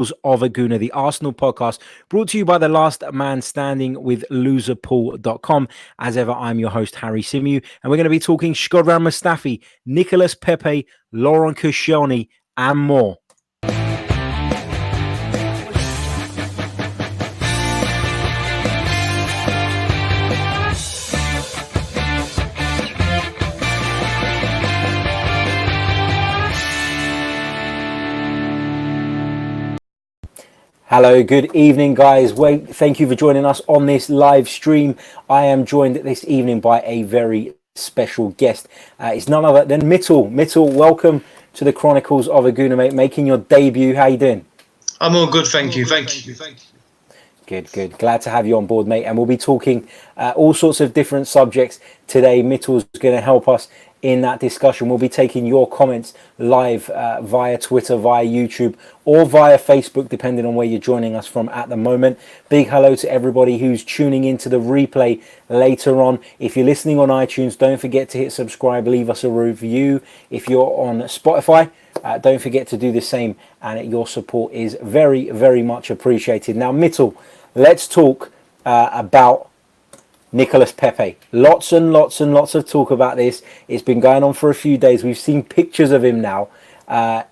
of a Gooner, the Arsenal podcast, brought to you by the Last Man Standing with loserpool.com. As ever, I'm your host, Harry Symeou, and we're going to be talking Shkodran Mustafi, Nicolas Pepe, Laurent Koscielny, and more. Hello, good evening, guys. Thank you for joining us on this live stream. I am joined this evening by a very special guest. It's none other than Mitchell. Mitchell, welcome to the Chronicles of a Gooner, mate, making your debut. How you doing? I'm all good, thank you. Good. Glad to have you on board, mate. And we'll be talking all sorts of different subjects today. Mitchell's going to help us in that discussion. We'll be taking your comments live via Twitter, via YouTube, or via Facebook, depending on where you're joining us from at the moment. Big hello to everybody who's tuning into the replay later on. If you're listening on iTunes, don't forget to hit subscribe, leave us a review. If you're on Spotify, don't forget to do the same, and your support is very, very much appreciated. Now, Mitchell, let's talk about Nicolas Pepe. Lots and lots of talk about this. It's been going on for a few days. We've seen pictures of him now at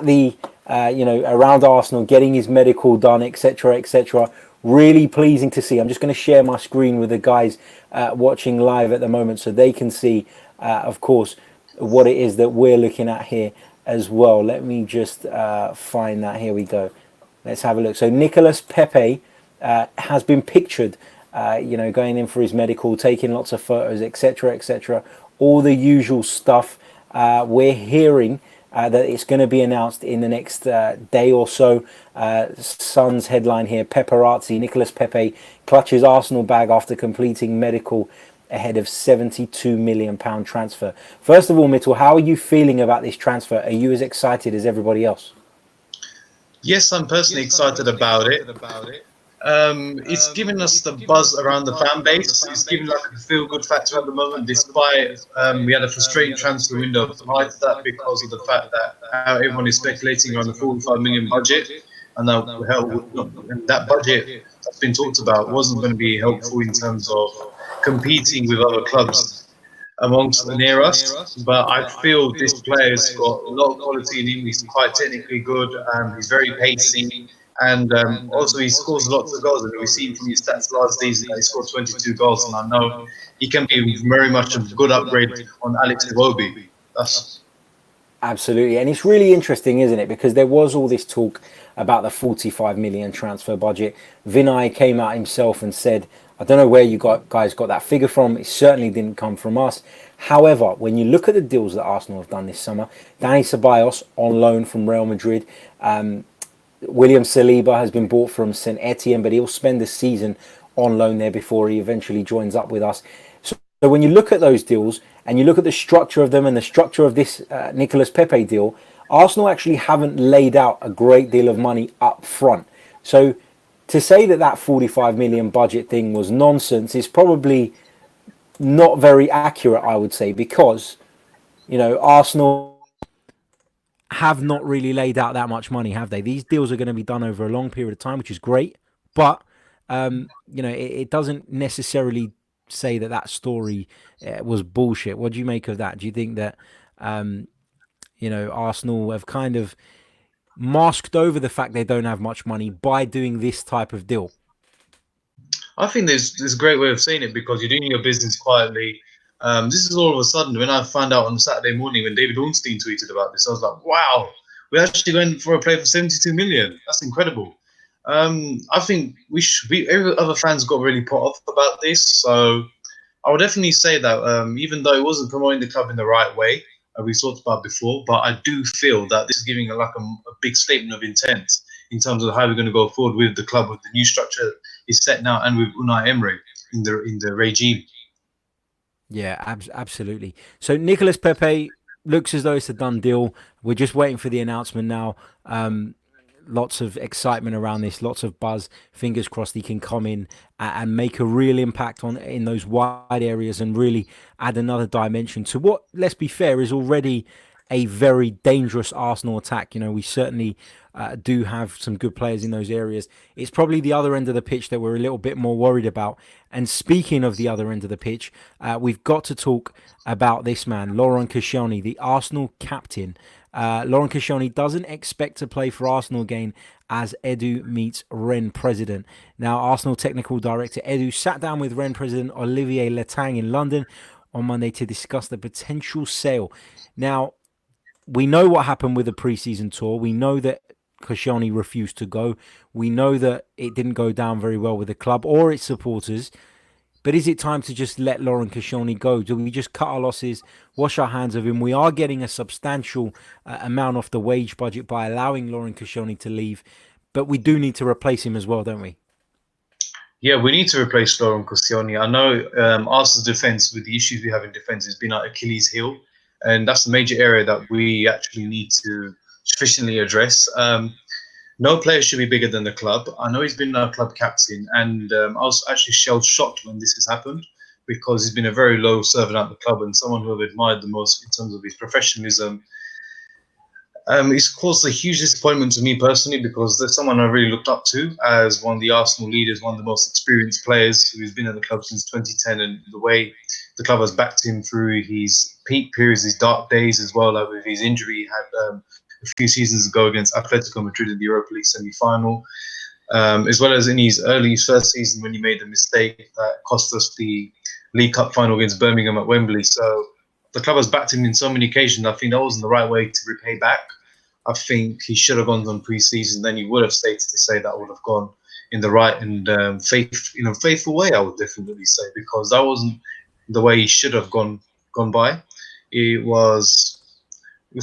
the, around Arsenal, getting his medical done, etc., etc. Really pleasing to see. I'm just going to share my screen with the guys watching live at the moment so they can see, of course, what it is that we're looking at here as well. Let me just find that. Here we go. Let's have a look. So Nicolas Pepe has been pictured going in for his medical, taking lots of photos, etc., etc. All the usual stuff. We're hearing that it's going to be announced in the next day or so. Sun's headline here: Paparazzi, Nicolas Pepe clutches Arsenal bag after completing medical ahead of £72 million transfer. First of all, Mitchell, how are you feeling about this transfer? Are you as excited as everybody else? Yes, I'm personally excited about it. It's given us the buzz around the fan base. It's given like a feel-good factor at the moment, despite we had a frustrating transfer window prior to that because of the fact that everyone is speculating around the 45 million budget, and that budget that's been talked about wasn't going to be helpful in terms of competing with other clubs amongst the near us. But I feel this player's got a lot of quality in him. He's quite technically good. He's very pacey. And also he scores lots of goals. And we've seen from his stats last season that he scored 22 goals. And I know he can be very much a good upgrade on Alex Iwobi. Absolutely. And it's really interesting, isn't it? Because there was all this talk about the 45 million transfer budget. Vinay came out himself and said, I don't know where you guys got that figure from. It certainly didn't come from us. However, when you look at the deals that Arsenal have done this summer, Dani Ceballos on loan from Real Madrid, William Saliba has been bought from St Etienne, but he'll spend the season on loan there before he eventually joins up with us. So when you look at those deals and you look at the structure of them and the structure of this Nicolas Pepe deal, Arsenal actually haven't laid out a great deal of money up front. So to say that 45 million budget thing was nonsense is probably not very accurate, I would say, because, Arsenal have not really laid out that much money, have they? These deals are going to be done over a long period of time, which is great. But, it doesn't necessarily say that story was bullshit. What do you make of that? Do you think that, Arsenal have kind of masked over the fact they don't have much money by doing this type of deal? I think there's a great way of saying it because you're doing your business quietly. This is all of a sudden when I found out on Saturday morning when David Ornstein tweeted about this, I was like, wow, we're actually going for a player for 72 million. That's incredible. I think every other fans got really put off about this. So I would definitely say that even though it wasn't promoting the club in the right way, we talked about before, but I do feel that this is giving a big statement of intent in terms of how we're going to go forward with the club, with the new structure is set now, and with Unai Emery in the regime. Yeah, absolutely. So Nicolas Pepe looks as though it's a done deal. We're just waiting for the announcement now. Lots of excitement around this, lots of buzz. Fingers crossed he can come in and make a real impact in those wide areas and really add another dimension to what, let's be fair, is already a very dangerous Arsenal attack. We certainly do have some good players in those areas. It's probably the other end of the pitch that we're a little bit more worried about. And speaking of the other end of the pitch, we've got to talk about this man, Laurent Koscielny, the Arsenal captain. Laurent Koscielny doesn't expect to play for Arsenal again as Edu meets Rennes president. Now, Arsenal technical director Edu sat down with Rennes president Olivier Letang in London on Monday to discuss the potential sale. Now, we know what happened with the preseason tour. We know that Koscielny refused to go. We know that it didn't go down very well with the club or its supporters. But is it time to just let Laurent Koscielny go? Do we just cut our losses, wash our hands of him? We are getting a substantial amount off the wage budget by allowing Laurent Koscielny to leave. But we do need to replace him as well, don't we? Yeah, we need to replace Laurent Koscielny. I know Arsenal's defence, with the issues we have in defence, has been our Achilles heel. And that's a major area that we actually need to sufficiently address. No player should be bigger than the club. I know he's been our club captain, and I was actually shell shocked when this has happened because he's been a very low servant at the club and someone who I've admired the most in terms of his professionalism. It's caused a huge disappointment to me personally because there's someone I really looked up to as one of the Arsenal leaders, one of the most experienced players who's been at the club since 2010, and the way the club has backed him through his peak periods, his dark days as well, like with his injury he had a few seasons ago against Atletico Madrid in the Europa League semi-final, as well as in his first season when he made the mistake that cost us the League Cup final against Birmingham at Wembley. So the club has backed him in so many occasions. I think that wasn't the right way to repay back. I think he should have gone on pre-season. Then he would have stated to say that would have gone in the right and faithful way. I would definitely say, because that wasn't the way he should have gone by. It was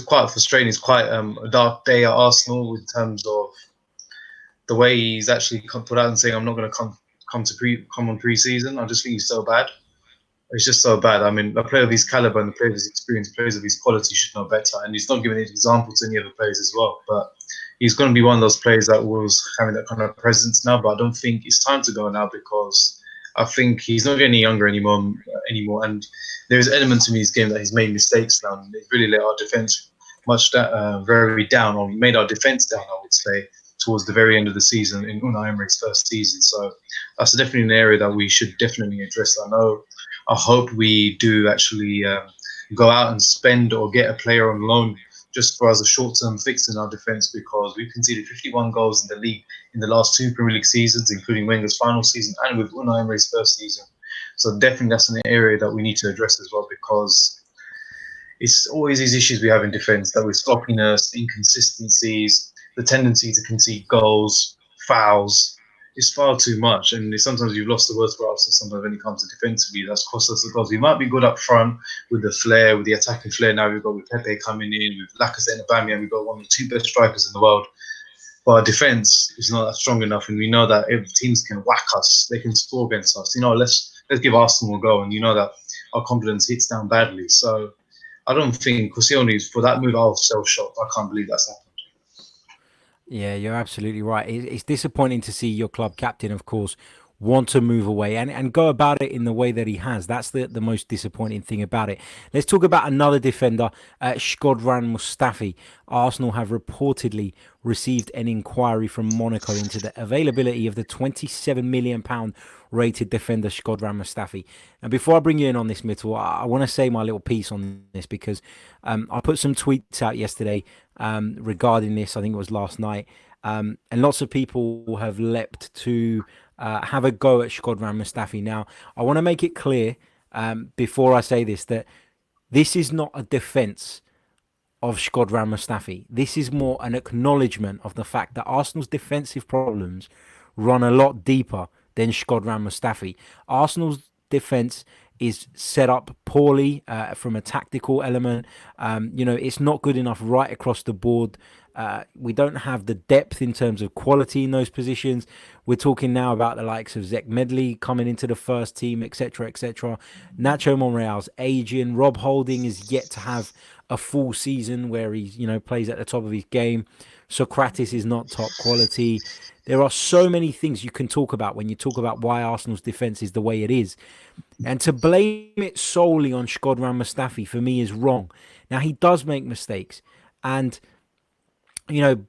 quite frustrating. It's quite a dark day at Arsenal in terms of the way he's actually put out and saying, "I'm not going to come on pre-season." I just think he's so bad. It's just so bad. I mean, a player of his caliber and a player of his experience, players of his quality should know better. And he's not giving an example to any other players as well. But he's going to be one of those players that was having that kind of presence now. But I don't think it's time to go now because I think he's not getting younger anymore. And there's elements in his game that he's made mistakes now. And he's really let our defence very down, or made our defence down, I would say, towards the very end of the season in Unai Emery's first season. So that's definitely an area that we should definitely address. I hope we do actually go out and spend or get a player on loan just for as a short-term fix in our defence, because we've conceded 51 goals in the league in the last two Premier League seasons, including Wenger's final season and with Unai Emery's first season. So definitely that's an area that we need to address as well, because it's always these issues we have in defence, that with sloppiness, inconsistencies, the tendency to concede goals, fouls. It's far too much, and sometimes you've lost the words for us. Sometimes when it comes to defensively, that's cost us the goals. We might be good up front with the flair, with the attacking flair. Now we've got with Pepe coming in, with Lacazette and Aubameyang. We've got one of the two best strikers in the world, but our defense is not that strong enough, and we know that if teams can whack us, they can score against us. Let's give Arsenal a go, and that our confidence hits down badly. So I don't think Koscielny, for that move, I was shell-shocked. I can't believe that's happened. Yeah, you're absolutely right. It's disappointing to see your club captain, of course, want to move away and go about it in the way that he has. That's the most disappointing thing about it. Let's talk about another defender, Shkodran Mustafi. Arsenal have reportedly received an inquiry from Monaco into the availability of the £27 million rated defender Shkodran Mustafi. And before I bring you in on this, Mittel, I want to say my little piece on this, because I put some tweets out yesterday regarding this. I think it was last night. And lots of people have leapt to have a go at Shkodran Mustafi. Now, I want to make it clear before I say this, that this is not a defence of Shkodran Mustafi. This is more an acknowledgement of the fact that Arsenal's defensive problems run a lot deeper than Shkodran Mustafi. Arsenal's defence is set up poorly from a tactical element. It's not good enough right across the board. We don't have the depth in terms of quality in those positions. We're talking now about the likes of Zek Medley coming into the first team, etc., etc. Nacho Monreal's aging. Rob Holding is yet to have a full season where he's, plays at the top of his game. Socrates is not top quality. There are so many things you can talk about when you talk about why Arsenal's defence is the way it is. And to blame it solely on Shkodran Mustafi, for me, is wrong. Now, he does make mistakes. And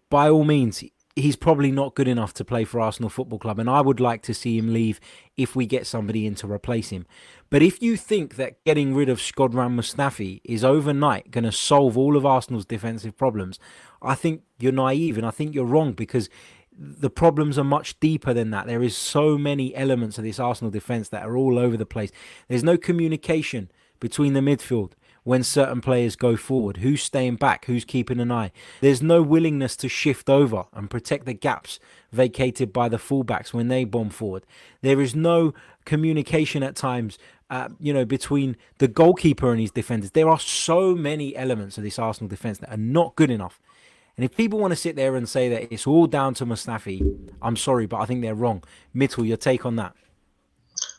by all means, he's probably not good enough to play for Arsenal Football Club, and I would like to see him leave if we get somebody in to replace him. But if you think that getting rid of Shkodran Mustafi is overnight going to solve all of Arsenal's defensive problems, I think you're naive, and I think you're wrong, because the problems are much deeper than that. There is so many elements of this Arsenal defence that are all over the place. There's no communication between the midfield when certain players go forward. Who's staying back? Who's keeping an eye? There's no willingness to shift over and protect the gaps vacated by the fullbacks when they bomb forward. There is no communication at times, between the goalkeeper and his defenders. There are so many elements of this Arsenal defence that are not good enough. And if people want to sit there and say that it's all down to Mustafi, I'm sorry, but I think they're wrong. Mitchell, your take on that?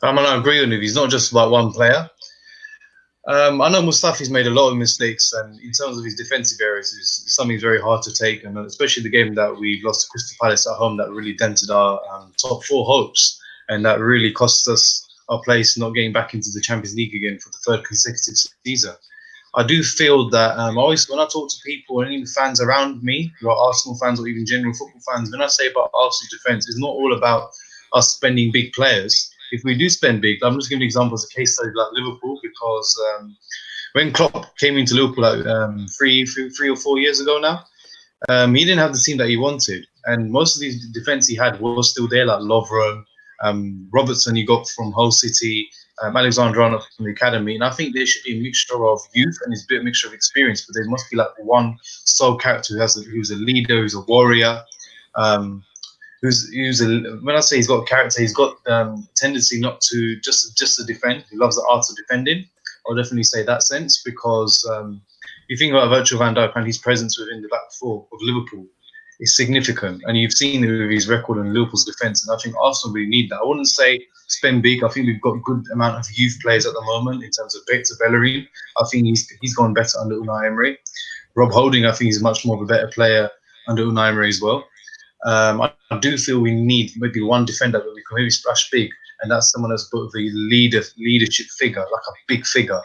I agree with you. He's not just about one player. I know Mustafi's made a lot of mistakes, and in terms of his defensive areas, it's something very hard to take, and especially the game that we lost to Crystal Palace at home, that really dented our top four hopes, and that really cost us our place not getting back into the Champions League again for the third consecutive season. I do feel that always when I talk to people or any fans around me who are Arsenal fans or even general football fans, when I say about Arsenal's defence, it's not all about us spending big players. If we do spend big, I'm just giving examples of case studies like Liverpool, because when Klopp came into Liverpool like, three or 4 years ago now, he didn't have the team that he wanted, and most of these defence he had was still there, like Lovren, Robertson he got from Hull City, Alexander-Arnold from the academy, and I think there should be a mixture of youth and a bit of mixture of experience, but there must be like one sole character who's a leader, who's a warrior, when I say he's got character, he's got tendency not to just to defend. He loves the art of defending. I'll definitely say that sense, because you think about Virgil van Dijk and his presence within the back four of Liverpool is significant, and you've seen his record in Liverpool's defence, and I think Arsenal really need that. I wouldn't say spend big. I think we've got a good amount of youth players at the moment in terms of Victor Bellerin. I think he's gone better under Unai Emery. Rob Holding, I think he's much more of a better player under Unai Emery as well. I do feel we need maybe one defender that we can maybe splash big, and that's someone that's got a leadership figure, like a big figure.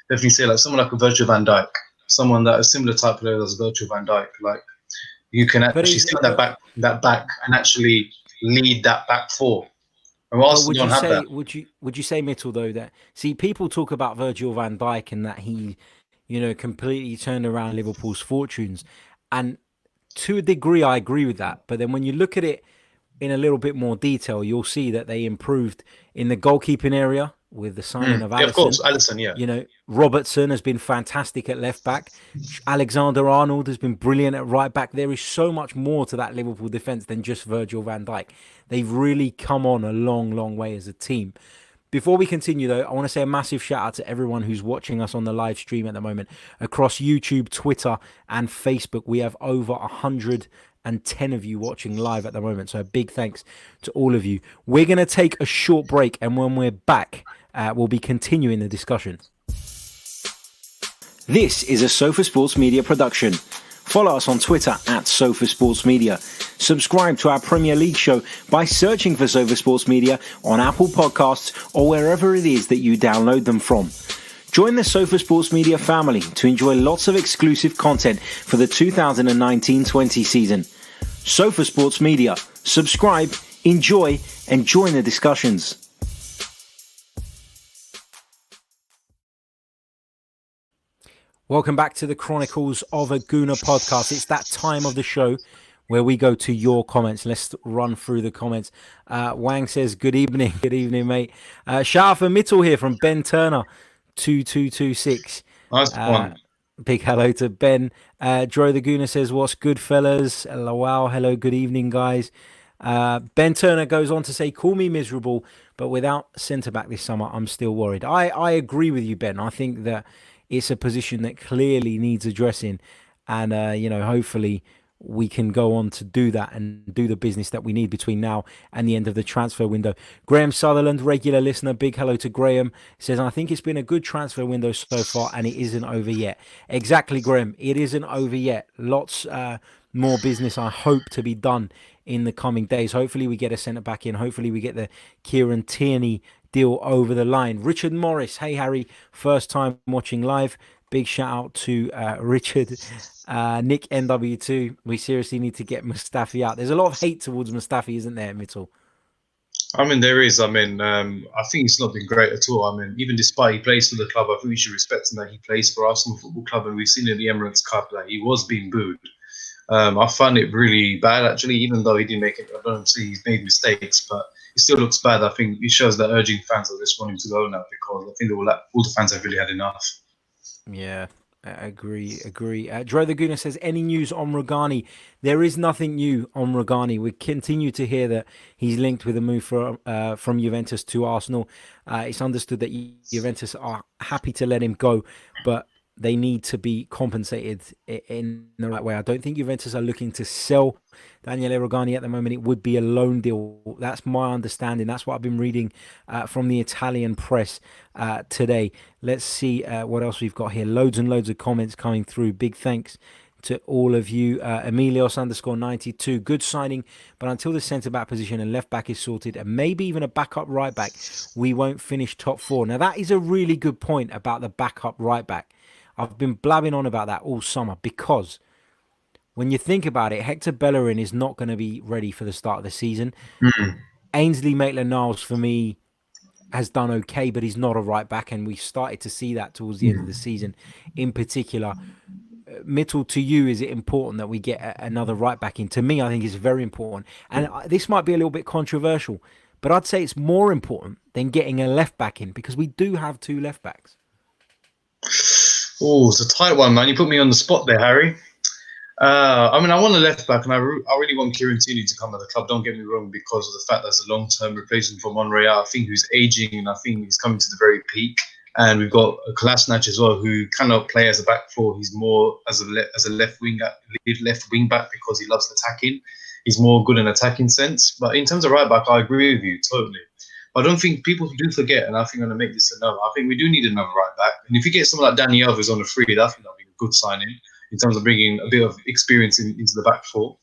Definitely say like someone like a Virgil van Dijk, someone that a similar type of player as Virgil van Dijk, like you can actually sit that back and actually lead that back four. And Arsenal don't have that. Would you say, Mitchell, though, that people talk about Virgil van Dijk and that he, completely turned around Liverpool's fortunes, and to a degree, I agree with that. But then when you look at it in a little bit more detail, you'll see that they improved in the goalkeeping area with the signing of Alisson. Yeah, of course, Alisson, yeah. Robertson has been fantastic at left back. Alexander-Arnold has been brilliant at right back. There is so much more to that Liverpool defence than just Virgil van Dijk. They've really come on a long, long way as a team. Before we continue, though, I want to say a massive shout out to everyone who's watching us on the live stream at the moment across YouTube, Twitter, and Facebook. We have over 110 of you watching live at the moment, so a big thanks to all of you. We're going to take a short break, and when we're back, we'll be continuing the discussion. This is a Sofa Sports Media production. Follow us on Twitter at Sofa Sports Media. Subscribe to our Premier League show by searching for Sofa Sports Media on Apple Podcasts or wherever it is that you download them from. Join the Sofa Sports Media family to enjoy lots of exclusive content for the 2019-20 season. Sofa Sports Media. Subscribe, enjoy, and join the discussions. Welcome back to the Chronicles of a Gooner podcast. It's that time of the show where we go to your comments. Let's run through the comments. Wang says, good evening. Good evening, mate. Shout out for Mitchell here from Ben Turner, 2226. Nice one. Big hello to Ben. Dro the Gooner says, what's good, fellas? Wow, hello, good evening, guys. Ben Turner goes on to say, call me miserable, but without centre-back this summer, I'm still worried. I agree with you, Ben. I think that it's a position that clearly needs addressing, and hopefully we can go on to do that and do the business that we need between now and the end of the transfer window. Graham Sutherland, regular listener, big hello to Graham, says, I think it's been a good transfer window so far and it isn't over yet. Exactly, Graham, it isn't over yet. Lots more business, I hope, to be done in the coming days. Hopefully we get a centre back in. Hopefully we get the Kieran Tierney deal over the line. Richard Morris, hey Harry, first time watching live. Big shout out to Richard, Nick NW2. We seriously need to get Mustafi out. There's a lot of hate towards Mustafi, isn't there, Mitchell? I mean, there is. I mean, I think it's not been great at all. I mean, even despite he plays for the club, I think we should respect him that he plays for Arsenal Football Club, and we've seen in the Emirates Cup that he was being booed. I found it really bad, actually, even though he didn't make it. I don't see he's made mistakes, but it still looks bad. I think it shows that urging fans that just want him to go now, because I think all the fans have really had enough. Yeah, I agree. Dro the Gooner says, any news on Rugani? There is nothing new on Rugani. We continue to hear that he's linked with a move from Juventus to Arsenal. It's understood that Juventus are happy to let him go, but they need to be compensated in the right way. I don't think Juventus are looking to sell Daniele Rugani at the moment. It would be a loan deal. That's my understanding. That's what I've been reading from the Italian press today. Let's see what else we've got here. Loads and loads of comments coming through. Big thanks to all of you. Emilios_92. Good signing, but until the centre-back position and left-back is sorted, and maybe even a backup right-back, we won't finish top four. Now, that is a really good point about the backup right-back. I've been blabbing on about that all summer, because when you think about it, Hector Bellerin is not going to be ready for the start of the season. Ainsley Maitland-Niles, for me, has done okay, but he's not a right back, and we started to see that towards the end of the season. In particular, Mitchell, to you, is it important that we get another right back in? To me, I think it's very important, and this might be a little bit controversial, but I'd say it's more important than getting a left back in, because we do have two left backs. Oh, it's a tight one, man. You put me on the spot there, Harry. I mean, I want a left back, and I really want Kieran Tierney to come at the club. Don't get me wrong, because of the fact that's a long-term replacement for Monreal. I think he's aging, and I think he's coming to the very peak. And we've got Kolasinac as well, who cannot play as a back four. He's more as a left wing back because he loves attacking. He's more good in attacking sense. But in terms of right back, I agree with you totally. I don't think people do forget, and I think I'm going to make this another. I think we do need another right back. And if you get someone like Danny Alves on the free, I think that'll be a good signing in terms of bringing a bit of experience into the back four.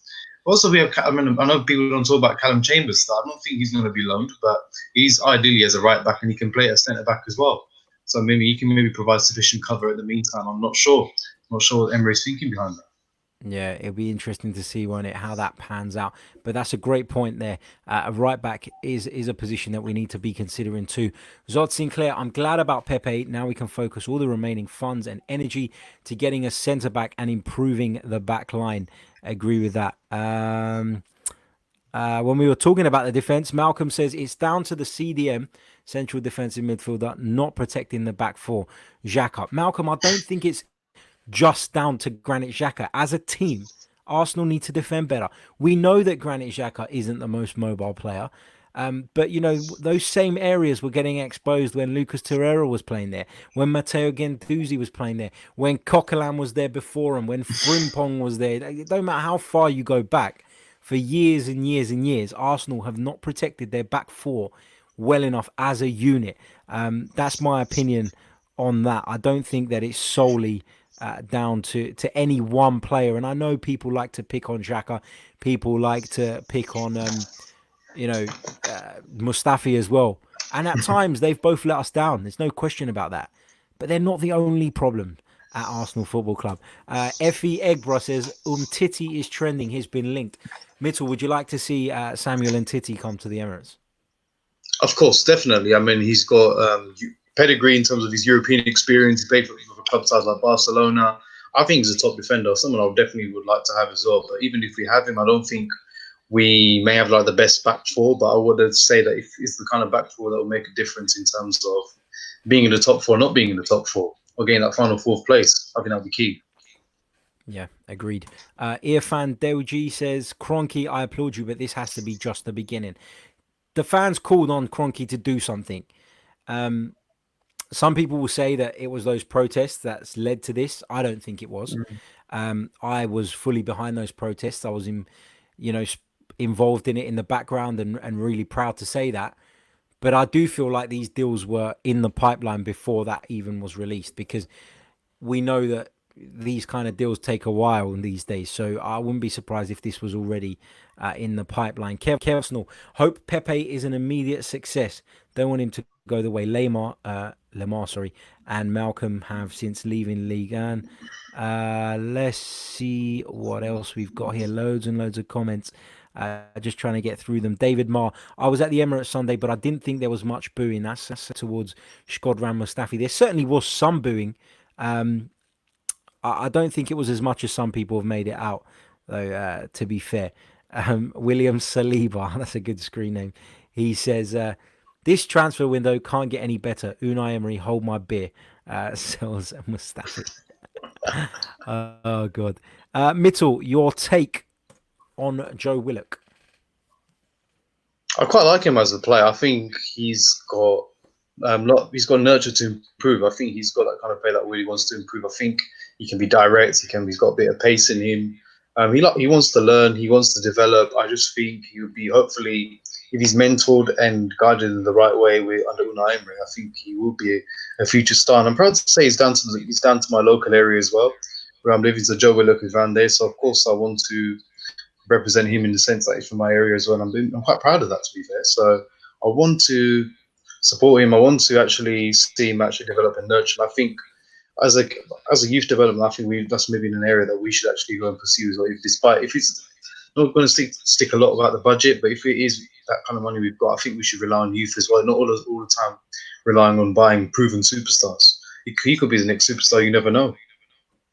Also, we have. I know people don't talk about Callum Chambers. So I don't think he's going to be loaned, but he's ideally as a right back, and he can play at centre back as well. So maybe he can provide sufficient cover in the meantime. I'm not sure. I'm not sure what Emery's thinking behind that. Yeah, it'll be interesting to see, won't it, how that pans out. But that's a great point there. A right back is a position that we need to be considering too. Zod Sinclair, I'm glad about Pepe. Now we can focus all the remaining funds and energy to getting a centre back and improving the back line. Agree with that. When we were talking about the defence, Malcolm says it's down to the CDM, central defensive midfielder, not protecting the back four. Xhaka. Malcolm, I don't think it's just down to Granit Xhaka. As a team, Arsenal need to defend better. We know that Granit Xhaka isn't the most mobile player, but you know, those same areas were getting exposed when Lucas Torreira was playing there, when Matteo Guendouzi was playing there, when Coquelin was there before him, when Frimpong was there. It don't matter how far you go back, for years and years and years, Arsenal have not protected their back four well enough as a unit. That's my opinion on that. I don't think that it's solely down to any one player. And I know people like to pick on Xhaka. People like to pick on, Mustafi as well. And at times, they've both let us down. There's no question about that. But they're not the only problem at Arsenal Football Club. Effie Egbra says, Titi is trending. He's been linked. Mitchell, would you like to see Samuel and Titi come to the Emirates? Of course, definitely. I mean, he's got pedigree in terms of his European experience. He played for club sides like Barcelona. I think he's a top defender, someone I definitely would like to have as well. But even if we have him, I don't think we may have like the best back four. But I would say that if it's the kind of back four that will make a difference in terms of being in the top four, not being in the top four, or getting that final fourth place, I think that'll be key. Yeah, agreed. Irfan Dewji says, Kroenke, I applaud you, but this has to be just the beginning. The fans called on Kroenke to do something. Some people will say that it was those protests that's led to this. I don't think it was. I was fully behind those protests. I was involved in it in the background and really proud to say that. But I do feel like these deals were in the pipeline before that even was released, because we know that these kind of deals take a while in these days. So I wouldn't be surprised if this was already in the pipeline. Kev Arsenal, hope Pepe is an immediate success. Don't want him to go the way Lemar, and Malcolm have since leaving Ligue 1. Let's see what else we've got here. Loads and loads of comments. Just trying to get through them. David Marr, I was at the Emirates Sunday, but I didn't think there was much booing. That's towards Shkodran Mustafi. There certainly was some booing. I don't think it was as much as some people have made it out, though, to be fair. William Saliba, that's a good screen name. He says, this transfer window can't get any better. Unai Emery, hold my beer. Sells Mustafi. Oh, God. Mitchell, your take on Joe Willock? I quite like him as a player. I think he's got he's got nurture to improve. I think he's got that kind of player that really wants to improve. I think he can be direct. He's got a bit of pace in him. He wants to learn. He wants to develop. I just think he would be, hopefully, if he's mentored and guided in the right way under Unai Emery, I think he will be a future star. And I'm proud to say he's down to my local area as well, where I'm living. So Joe Willock is around there. So of course I want to represent him in the sense that he's from my area as well. And I'm quite proud of that, to be fair. So I want to support him. I want to actually see him actually develop and nurture. And I think as a youth development, I think that's maybe an area that we should actually go and pursue as well. If it's not going to stick a lot about the budget, but if it is that kind of money we've got, I think we should rely on youth as well. Not all the time relying on buying proven superstars. He could be the next superstar. You never know.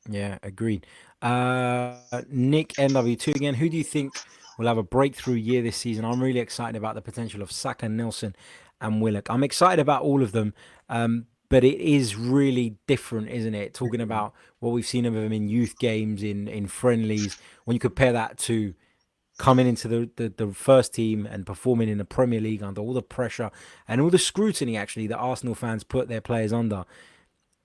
Yeah, agreed. Nick NW2 again. Who do you think will have a breakthrough year this season? I'm really excited about the potential of Saka, Nelson, and Willock. I'm excited about all of them, but it is really different, isn't it? Talking about what we've seen of them in youth games, in friendlies, when you compare that to coming into the first team and performing in the Premier League under all the pressure and all the scrutiny, actually, that Arsenal fans put their players under.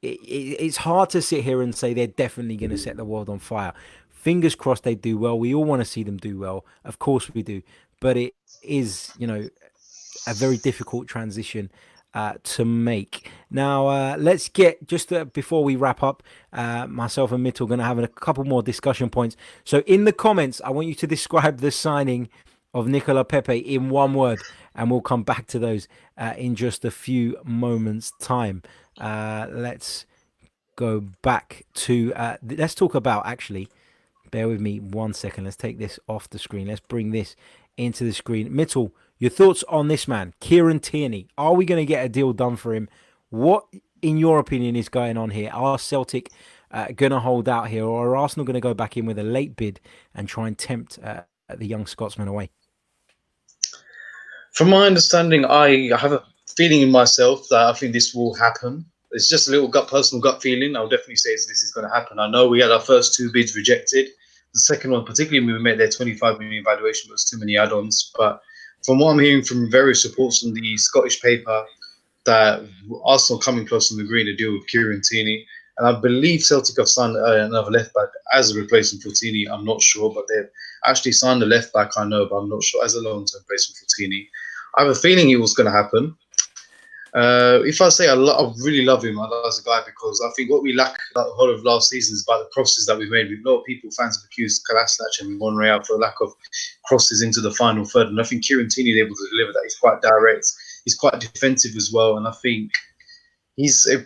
It's hard to sit here and say they're definitely going to set the world on fire. Fingers crossed they do well. We all want to see them do well. Of course we do. But it is, a very difficult transition to make. Now, let's get, just before we wrap up, myself and Mitchell are going to have a couple more discussion points. So in the comments, I want you to describe the signing of Nicolas Pepe in one word, and we'll come back to those in just a few moments' time. Let's go back to let's talk about, actually, bear with me 1 second, let's take this off the screen, let's bring this into the screen. Mitchell, your thoughts on this man, Kieran Tierney? Are we going to get a deal done for him? What, in your opinion, is going on here? Are Celtic going to hold out here, or are Arsenal going to go back in with a late bid and try and tempt the young Scotsman away? From my understanding, I have a feeling in myself that I think this will happen. It's just a little personal gut feeling. I'll definitely say this is going to happen. I know we had our first two bids rejected. The second one, particularly when we made their 25 million valuation, was too many add-ons. But from what I'm hearing from various reports on the Scottish paper, that Arsenal coming close to agreeing to deal with Kieran Tierney. And I believe Celtic have signed another left-back as a replacement for Tierney. I'm not sure, but they've actually signed a left-back, I know, but I'm not sure, as a long-term replacement for Tierney. I have a feeling it was going to happen. If I say I really love him as a guy, because I think what we lack the whole of last season is about the crosses that we've made. A lot of people, fans have accused Kolasinac and Monreal for a lack of crosses into the final third. And I think Kieran Tierney is able to deliver that. He's quite direct. He's quite defensive as well. And I think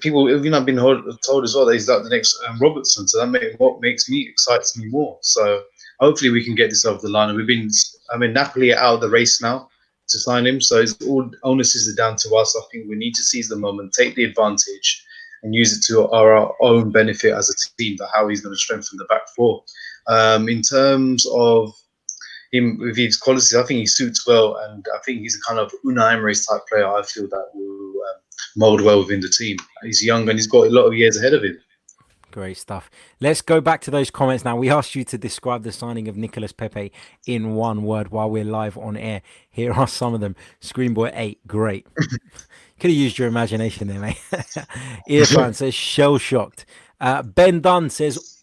people have been told as well that he's like the next Robertson. So what excites me more. So hopefully we can get this over the line. And Napoli are out of the race now to sign him, so all onus is down to us. I think we need to seize the moment, take the advantage, and use it to our own benefit as a team. But how he's going to strengthen the back four. In terms of him with his qualities, I think he suits well, and I think he's a kind of Unai Emery type player. I feel that will mould well within the team. He's young and he's got a lot of years ahead of him. Great stuff. Let's go back to those comments now. We asked you to describe the signing of Nicolas Pepe in one word while we're live on air. Here are some of them. Screenboy 8, great. Could have used your imagination there, mate. Irfan says shell-shocked. Ben Dunn says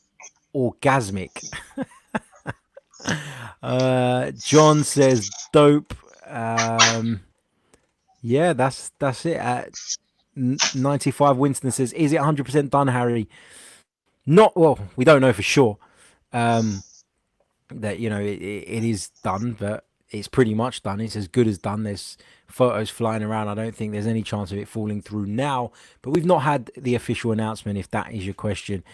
orgasmic. John says dope. Yeah, that's it. 95 Winston says, is it 100% done, Harry? Not, well, we don't know for sure that, it is done, but it's pretty much done. It's as good as done. There's photos flying around. I don't think there's any chance of it falling through now, but we've not had the official announcement, if that is your question.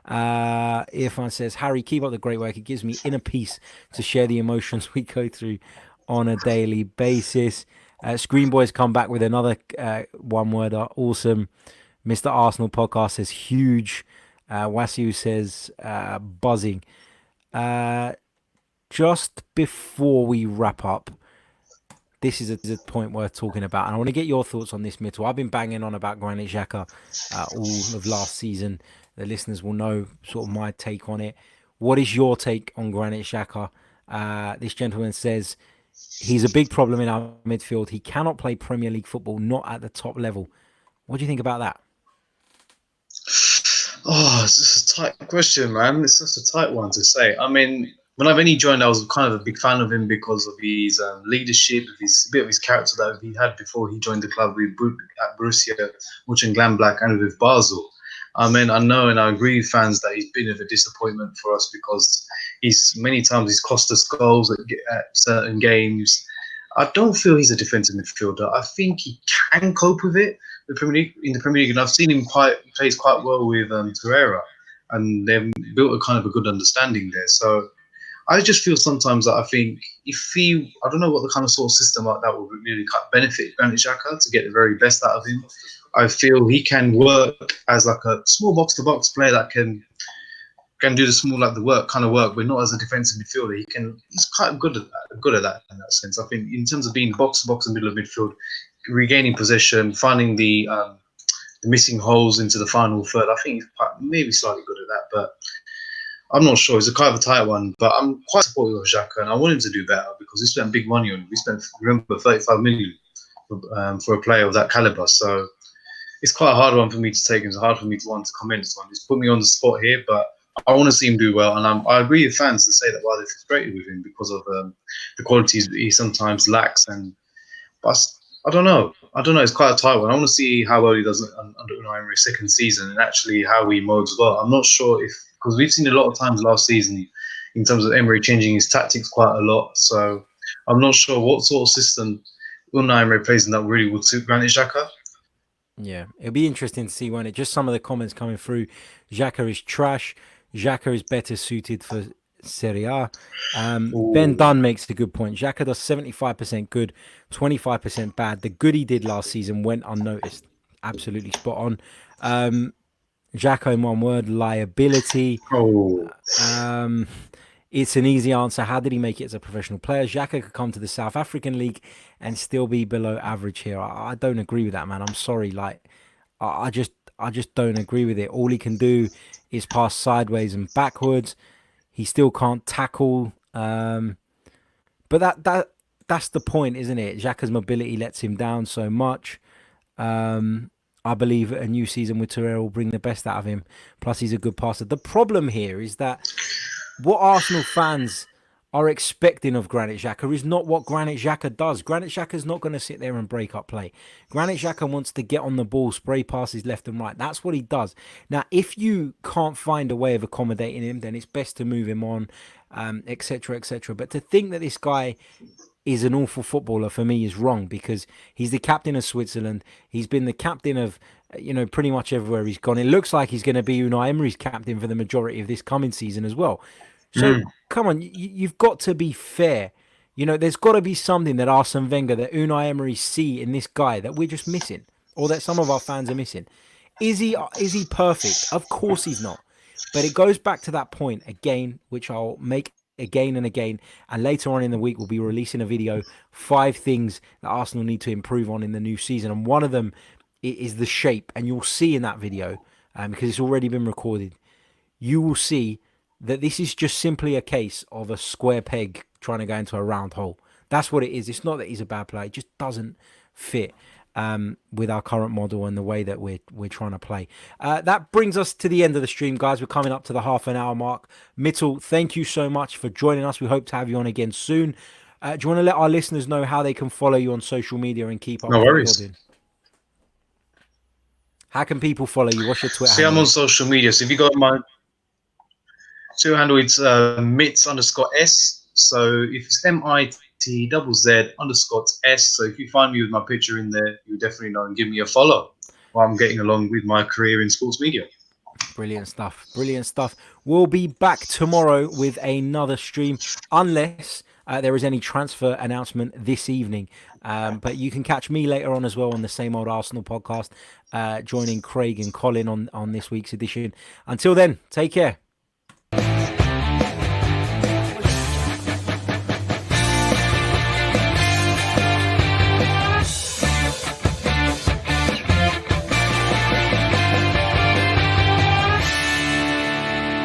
Irfan says, Harry, keep up the great work. It gives me inner peace to share the emotions we go through on a daily basis. Screen Boys come back with another one-worder. Awesome. Mr. Arsenal podcast says huge. Wasiu says buzzing. Just before we wrap up, this is a point worth talking about, and I want to get your thoughts on this, Mitchell. I've been banging on about Granit Xhaka all of last season. The listeners will know sort of my take on it. What is your take on Granit Xhaka? This gentleman says he's a big problem in our midfield. He cannot play Premier League football, not at the top level. What do you think about that? Oh, it's just a tight question, man. It's such a tight one to say. I mean, when I've only joined, I was kind of a big fan of him because of his leadership, a bit of his character that he had before he joined the club with at Borussia Mönchengladbach and with Basel. I mean, I know and I agree with fans that he's been a disappointment for us because many times he's cost us goals at certain games. I don't feel he's a defensive midfielder. I think he can cope with it in the Premier League, and I've seen him plays quite well with Torreira, and they've built a kind of a good understanding there. So I just feel sometimes that I think I don't know what the kind of sort of system like that would really benefit Granit Xhaka to get the very best out of him. I feel he can work as like a small box-to-box player that can do the small the work, but not as a defensive midfielder. He's quite good at that in that sense. I think in terms of being box-to-box in the middle of midfield, regaining possession, finding the missing holes into the final third, I think he's maybe slightly good at that, but I'm not sure. It's a kind of a tight one, but I'm quite supportive of Xhaka, and I want him to do better because we spent big money on him. We spent, remember, 35 million for a player of that caliber. So it's quite a hard one for me to take. It's hard for me to want to comment this one. It's put me on the spot here, but I want to see him do well. And I agree with fans to say that they're frustrated with him because of the qualities he sometimes lacks. But I don't know. It's quite a tight one. I want to see how well he does under Unai Emery's second season and actually how he modes well. I'm not sure because we've seen a lot of times last season in terms of Emery changing his tactics quite a lot. So I'm not sure what sort of system Unai Emery plays in that really would suit Granit Xhaka. Yeah, it'll be interesting to see when just some of the comments coming through. Xhaka is trash. Xhaka is better suited for Serie A. Ben Dunn makes a good point. Xhaka does 75% good, 25% bad. The good he did last season went unnoticed. Absolutely spot on. Xhaka, in one word, liability. It's an easy answer. How did he make it as a professional player? Xhaka could come to the South African League and still be below average here. I don't agree with that, man. I'm sorry. I just don't agree with it. All he can do is pass sideways and backwards. He still can't tackle. But that's the point, isn't it? Xhaka's mobility lets him down so much. I believe a new season with Torreira will bring the best out of him. Plus, he's a good passer. The problem here is that what Arsenal fans are expecting of Granit Xhaka is not what Granit Xhaka does. Granit Xhaka's not going to sit there and break up play. Granit Xhaka wants to get on the ball, spray passes left and right. That's what he does. Now, if you can't find a way of accommodating him, then it's best to move him on, etc., etc. But to think that this guy is an awful footballer for me is wrong, because he's the captain of Switzerland. He's been the captain of, pretty much everywhere he's gone. It looks like he's going to be Unai Emery's captain for the majority of this coming season as well. So come on, you've got to be fair. There's got to be something that Arsene Wenger, that Unai Emery see in this guy that we're just missing, or that some of our fans are missing. Is he perfect? Of course he's not. But it goes back to that point again, which I'll make again and again, and later on in the week we'll be releasing a video, 5 things that Arsenal need to improve on in the new season, and one of them is the shape. And you'll see in that video, because it's already been recorded, you will see that this is just simply a case of a square peg trying to go into a round hole. That's what it is. It's not that he's a bad player. It just doesn't fit with our current model and the way that we're trying to play. That brings us to the end of the stream, guys. We're coming up to the half-an-hour mark. Mitchell, thank you so much for joining us. We hope to have you on again soon. Do you want to let our listeners know how they can follow you on social media and keep up with what you're doing? How can people follow you? What's your Twitter handle? I'm on social media. So if you go on my Twitter handle, it's Mitz_S. So if it's MITZ KTZZ_S. So if you find me with my picture in there, you definitely know and give me a follow while I'm getting along with my career in sports media. Brilliant stuff. Brilliant stuff. We'll be back tomorrow with another stream, unless there is any transfer announcement this evening. But you can catch me later on as well on the Same Old Arsenal podcast, joining Craig and Colin on this week's edition. Until then, take care.